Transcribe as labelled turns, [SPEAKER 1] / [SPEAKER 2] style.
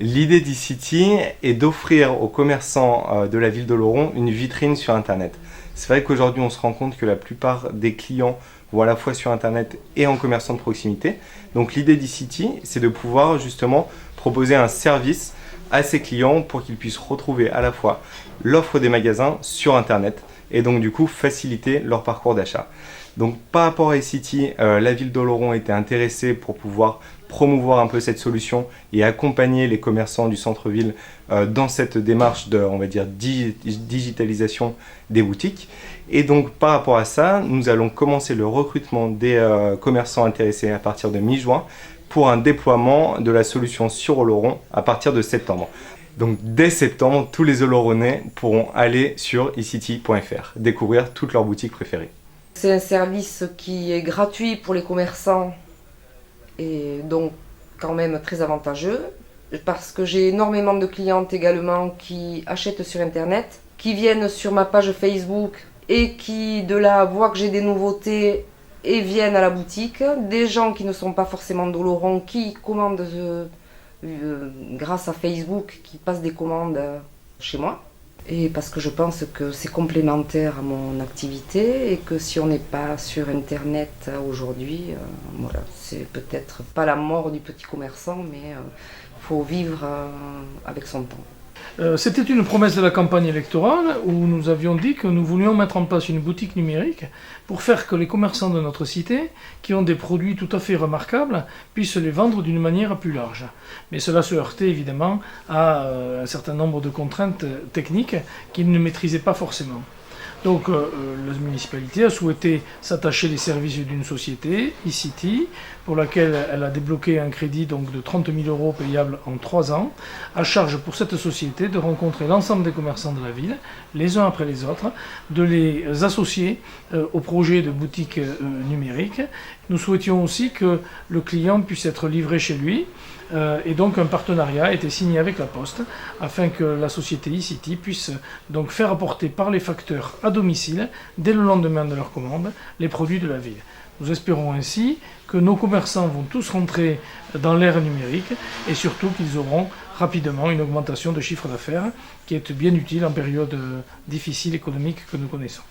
[SPEAKER 1] L'idée d'e-City est d'offrir aux commerçants de la ville d'Oloron une vitrine sur Internet. C'est vrai qu'aujourd'hui, on se rend compte que la plupart des clients vont à la fois sur Internet et en commerçant de proximité. Donc l'idée d'e-City, c'est de pouvoir justement proposer un service à ses clients pour qu'ils puissent retrouver à la fois l'offre des magasins sur Internet et donc du coup faciliter leur parcours d'achat. Donc par rapport à e-City, la ville d'Oloron était intéressée pour pouvoir promouvoir un peu cette solution et accompagner les commerçants du centre-ville dans cette démarche de, on va dire, digitalisation des boutiques. Et donc par rapport à ça, nous allons commencer le recrutement des commerçants intéressés à partir de mi-juin pour un déploiement de la solution sur Oloron à partir de septembre. Donc dès septembre, tous les Oloronnais pourront aller sur ecity.fr, découvrir toutes leurs boutiques préférées.
[SPEAKER 2] C'est un service qui est gratuit pour les commerçants et donc quand même très avantageux parce que j'ai énormément de clientes également qui achètent sur Internet, qui viennent sur ma page Facebook et qui de là voient que j'ai des nouveautés et viennent à la boutique. Des gens qui ne sont pas forcément d'Oloron qui commandent grâce à Facebook, qui passent des commandes chez moi. Et parce que je pense que c'est complémentaire à mon activité et que si on n'est pas sur Internet aujourd'hui, voilà, c'est peut-être pas la mort du petit commerçant, mais faut vivre avec son temps.
[SPEAKER 3] C'était une promesse de la campagne électorale où nous avions dit que nous voulions mettre en place une boutique numérique pour faire que les commerçants de notre cité, qui ont des produits tout à fait remarquables, puissent les vendre d'une manière plus large. Mais cela se heurtait évidemment à un certain nombre de contraintes techniques qu'ils ne maîtrisaient pas forcément. Donc la municipalité a souhaité s'attacher les services d'une société, e-City, pour laquelle elle a débloqué un crédit donc, de 30 000 € payable en 3 ans, à charge pour cette société de rencontrer l'ensemble des commerçants de la ville, les uns après les autres, de les associer au projet de boutique numérique. Nous souhaitions aussi que le client puisse être livré chez lui, et donc un partenariat a été signé avec la Poste afin que la société e-City puisse donc faire apporter par les facteurs à domicile, dès le lendemain de leur commande, les produits de la ville. Nous espérons ainsi que nos commerçants vont tous rentrer dans l'ère numérique et surtout qu'ils auront rapidement une augmentation de chiffre d'affaires qui est bien utile en période difficile économique que nous connaissons.